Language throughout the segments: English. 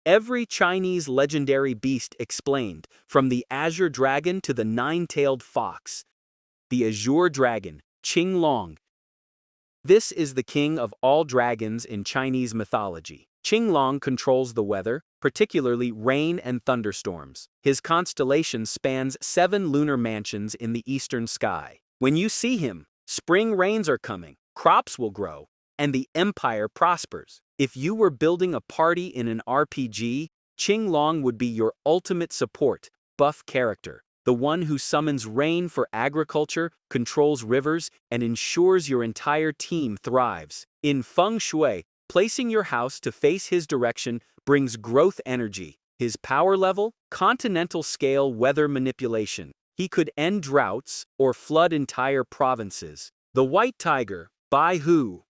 Every Chinese legendary beast explained, from the Azure dragon to the nine-tailed fox. The Azure dragon, Qinglong. This is the king of all dragons in Chinese mythology. Qinglong controls the weather, particularly rain and thunderstorms. His constellation spans 7 lunar mansions in the eastern sky. When you see him, spring rains are coming, crops will grow, and the empire prospers. If you were building a party in an RPG, Qinglong would be your ultimate support, buff character. The one who summons rain for agriculture, controls rivers, and ensures your entire team thrives. In feng shui, placing your house to face his direction brings growth energy. His power level, continental scale weather manipulation. He could end droughts or flood entire provinces. The white tiger, Bai Hu,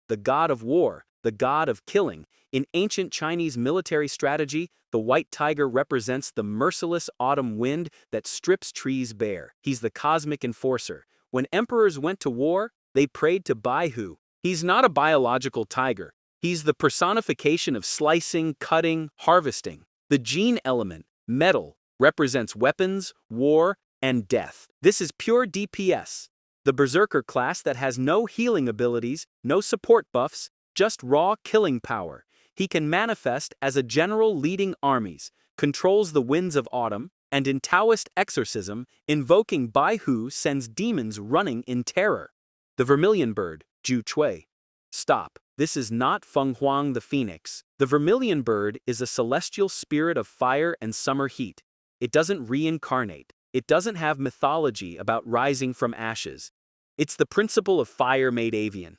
the god of war, the god of killing. In ancient Chinese military strategy, the white tiger represents the merciless autumn wind that strips trees bare. He's the cosmic enforcer. When emperors went to war, they prayed to Bai Hu. He's not a biological tiger. He's the personification of slicing, cutting, harvesting. The gene element, metal, represents weapons, war, and death. This is pure DPS. The berserker class that has no healing abilities, no support buffs, just raw killing power. He can manifest as a general leading armies, controls the winds of autumn, and in Taoist exorcism, invoking Bai Hu sends demons running in terror. The vermilion bird, Ju Chui. Stop. This is not Feng Huang the phoenix. The vermilion bird is a celestial spirit of fire and summer heat. It doesn't reincarnate. It doesn't have mythology about rising from ashes. It's the principle of fire made avian.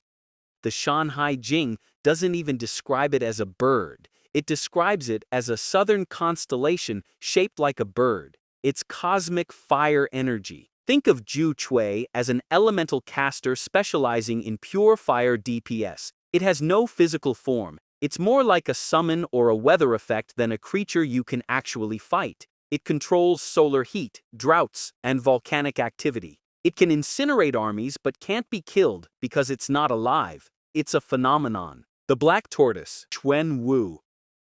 The Shan Hai Jing doesn't even describe it as a bird. It describes it as a southern constellation shaped like a bird. It's cosmic fire energy. Think of Ju Chui as an elemental caster specializing in pure fire DPS. It has no physical form. It's more like a summon or a weather effect than a creature you can actually fight. It controls solar heat, droughts, and volcanic activity. It can incinerate armies but can't be killed because it's not alive. It's a phenomenon. The black tortoise, Xuan Wu.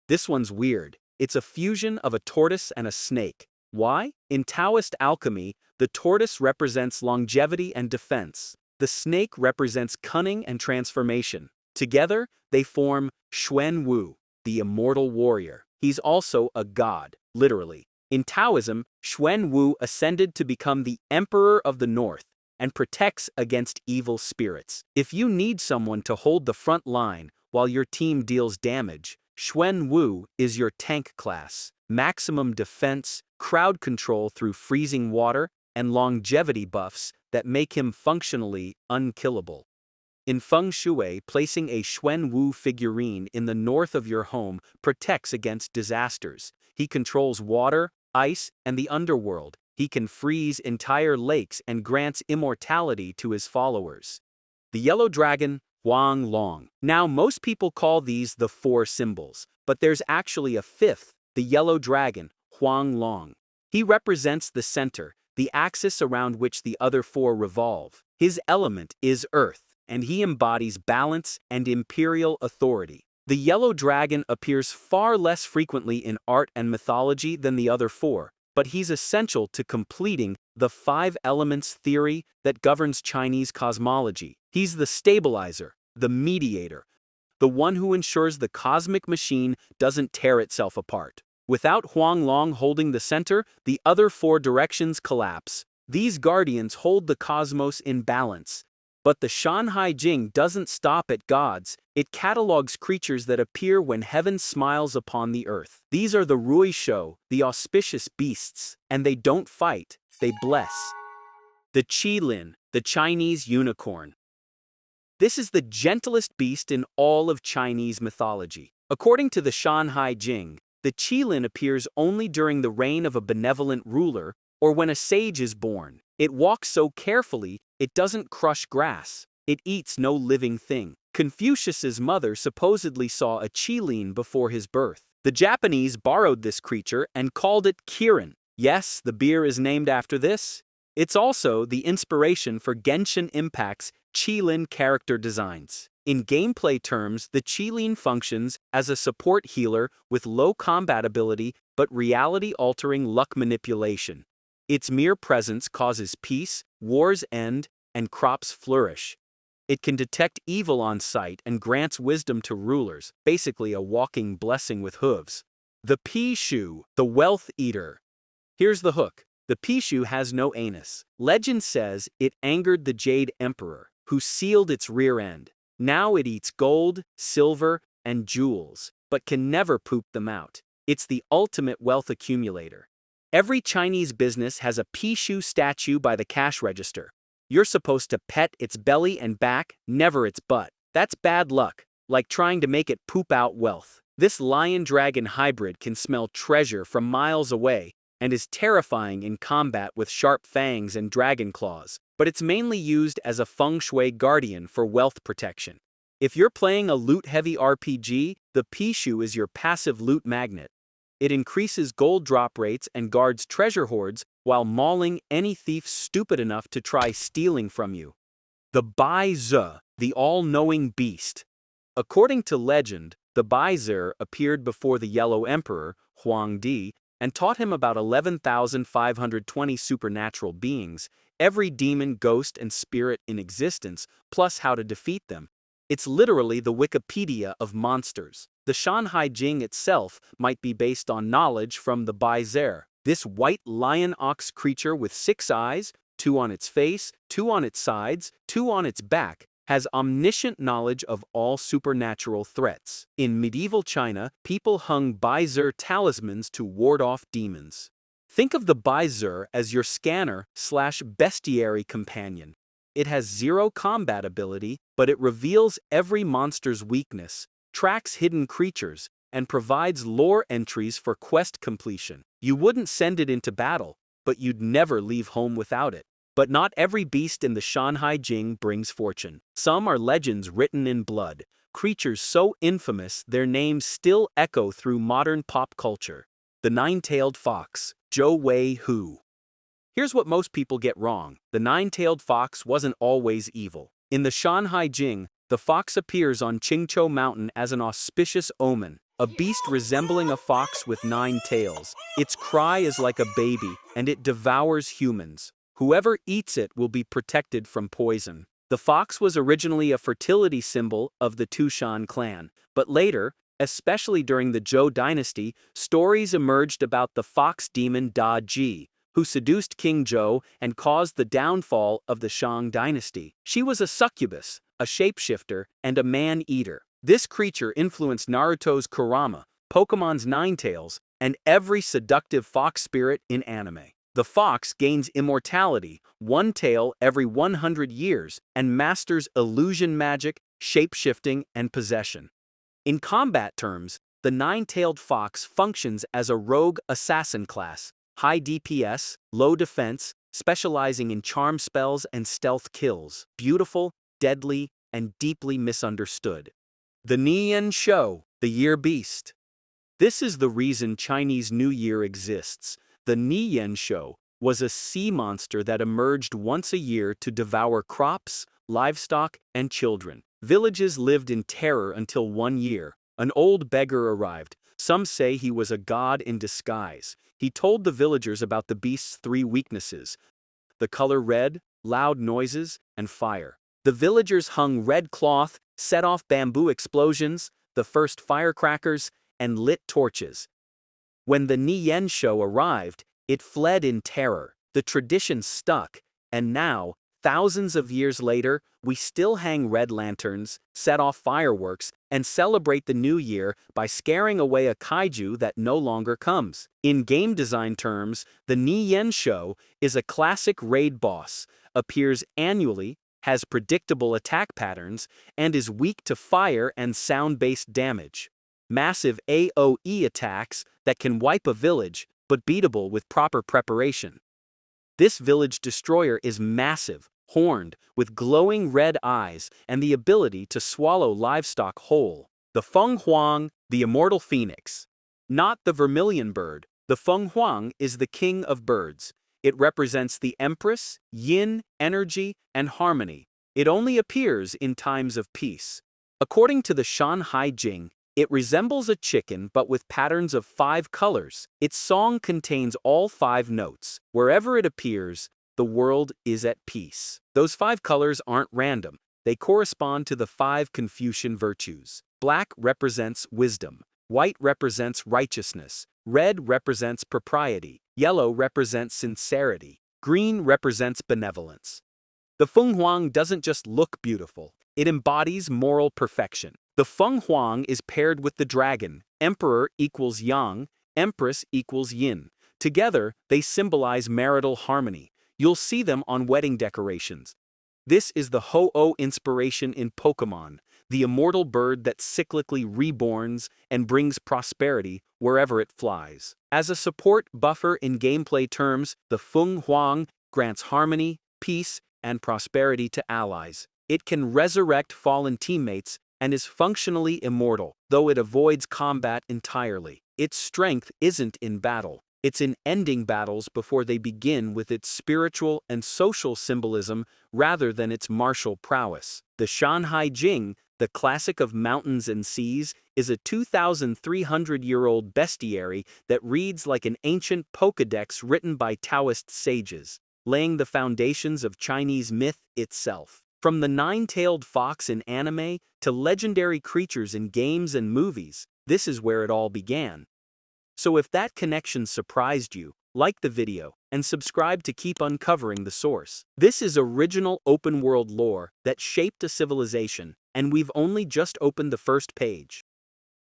This one's weird. It's a fusion of a tortoise and a snake. Why? In Taoist alchemy, the tortoise represents longevity and defense. The snake represents cunning and transformation. Together, they form Xuan Wu, the immortal warrior. He's also a god, literally. In Taoism, Xuan Wu ascended to become the Emperor of the North and protects against evil spirits. If you need someone to hold the front line while your team deals damage, Xuan Wu is your tank class. Maximum defense, crowd control through freezing water, and longevity buffs that make him functionally unkillable. In feng shui, placing a Xuan Wu figurine in the north of your home protects against disasters. He controls water, ice, and the underworld. He can freeze entire lakes and grants immortality to his followers. The yellow dragon, Huang Long. Now, most people call these the 4 symbols, but there's actually a 5th, the yellow dragon, Huang Long. He represents the center, the axis around which the other 4 revolve. His element is earth, and he embodies balance and imperial authority. The yellow dragon appears far less frequently in art and mythology than the other 4, but he's essential to completing the 5 elements theory that governs Chinese cosmology. He's the stabilizer, the mediator, the one who ensures the cosmic machine doesn't tear itself apart. Without Huang Long holding the center, the other 4 directions collapse. These guardians hold the cosmos in balance. But the Shan Hai Jing doesn't stop at gods. It catalogs creatures that appear when heaven smiles upon the earth. These are the Rui Shou, the auspicious beasts, and they don't fight, they bless. The Qilin, the Chinese unicorn. This is the gentlest beast in all of Chinese mythology. According to the Shan Hai Jing, the Qilin appears only during the reign of a benevolent ruler or when a sage is born. It walks so carefully, it doesn't crush grass. It eats no living thing. Confucius's mother supposedly saw a Qilin before his birth. The Japanese borrowed this creature and called it Kirin. Yes, the beer is named after this. It's also the inspiration for Genshin Impact's Qilin character designs. In gameplay terms, the Qilin functions as a support healer with low combat ability but reality-altering luck manipulation. Its mere presence causes peace, wars end, and crops flourish. It can detect evil on sight and grants wisdom to rulers, basically a walking blessing with hooves. The Pishu, the Wealth Eater. Here's the hook. The Pishu has no anus. Legend says it angered the Jade Emperor, who sealed its rear end. Now it eats gold, silver, and jewels, but can never poop them out. It's the ultimate wealth accumulator. Every Chinese business has a Pishu statue by the cash register. You're supposed to pet its belly and back, never its butt. That's bad luck, like trying to make it poop out wealth. This lion-dragon hybrid can smell treasure from miles away and is terrifying in combat with sharp fangs and dragon claws, but it's mainly used as a feng shui guardian for wealth protection. If you're playing a loot-heavy RPG, the Pishu is your passive loot magnet. It increases gold drop rates and guards treasure hoards while mauling any thief stupid enough to try stealing from you. The Bai Zi, the all-knowing beast. According to legend, the Bai Zi appeared before the Yellow Emperor, Huangdi, and taught him about 11,520 supernatural beings, every demon, ghost, and spirit in existence, plus how to defeat them. It's literally the Wikipedia of monsters. The Shan Hai Jing itself might be based on knowledge from the Bai Zi. This white lion-ox creature with 6 eyes, 2 on its face, 2 on its sides, 2 on its back, has omniscient knowledge of all supernatural threats. In medieval China, people hung Bai Zi talismans to ward off demons. Think of the Bai Zi as your scanner/bestiary companion. It has 0 combat ability, but it reveals every monster's weakness, tracks hidden creatures, and provides lore entries for quest completion. You wouldn't send it into battle, but you'd never leave home without it. But not every beast in the Shan Hai Jing brings fortune. Some are legends written in blood, creatures so infamous their names still echo through modern pop culture. The nine-tailed fox, Zhou Wei Hu. Here's what most people get wrong. The nine-tailed fox wasn't always evil. In the Shan Hai Jing, the fox appears on Qingqiu Mountain as an auspicious omen, a beast resembling a fox with 9 tails. Its cry is like a baby, and it devours humans. Whoever eats it will be protected from poison. The fox was originally a fertility symbol of the Tushan clan, but later, especially during the Zhou dynasty, stories emerged about the fox demon Da Ji, who seduced King Zhou and caused the downfall of the Shang dynasty. She was a succubus, a shapeshifter, and a man-eater. This creature influenced Naruto's Kurama, Pokemon's Ninetales, and every seductive fox spirit in anime. The fox gains immortality, 1 tail every 100 years, and masters illusion magic, shape-shifting, and possession. In combat terms, the 9-tailed fox functions as a rogue assassin class, high DPS, low defense, specializing in charm spells and stealth kills, beautiful, deadly, and deeply misunderstood. The Nian Shou, the Year Beast. This is the reason Chinese New Year exists. The Nian Shou was a sea monster that emerged once a year to devour crops, livestock, and children. Villages lived in terror until one year. An old beggar arrived. Some say he was a god in disguise. He told the villagers about the beast's 3 weaknesses: the color red, loud noises, and fire. The villagers hung red cloth, set off bamboo explosions, the first firecrackers, and lit torches. When the Nian Shou arrived, it fled in terror. The tradition stuck, and now, thousands of years later, we still hang red lanterns, set off fireworks, and celebrate the new year by scaring away a kaiju that no longer comes. In game design terms, the Nian Shou is a classic raid boss, appears annually, has predictable attack patterns, and is weak to fire and sound-based damage. Massive AoE attacks that can wipe a village, but beatable with proper preparation. This village destroyer is massive, horned, with glowing red eyes and the ability to swallow livestock whole. The Feng Huang, the immortal phoenix. Not the vermilion bird, the Feng Huang is the king of birds. It represents the empress, yin, energy, and harmony. It only appears in times of peace. According to the Shan Hai Jing, it resembles a chicken but with patterns of 5 colors. Its song contains all 5 notes. Wherever it appears, the world is at peace. Those 5 colors aren't random. They correspond to the 5 Confucian virtues. Black represents wisdom. White represents righteousness. Red represents propriety. Yellow represents sincerity. Green represents benevolence. The Feng Huang doesn't just look beautiful, it embodies moral perfection. The Feng Huang is paired with the dragon. Emperor equals yang, empress equals yin. Together, they symbolize marital harmony. You'll see them on wedding decorations. This is the Ho-Oh inspiration in Pokemon, the immortal bird that cyclically reborns and brings prosperity wherever it flies. As a support buffer in gameplay terms, the Feng Huang grants harmony, peace, and prosperity to allies. It can resurrect fallen teammates and is functionally immortal, though it avoids combat entirely. Its strength isn't in battle. It's in ending battles before they begin, with its spiritual and social symbolism rather than its martial prowess. The Shan Hai Jing, the classic of mountains and seas, is a 2,300-year-old bestiary that reads like an ancient Pokédex written by Taoist sages, laying the foundations of Chinese myth itself. From the nine-tailed fox in anime to legendary creatures in games and movies, this is where it all began. So if that connection surprised you, like the video and subscribe to keep uncovering the source. This is original open-world lore that shaped a civilization, and we've only just opened the first page.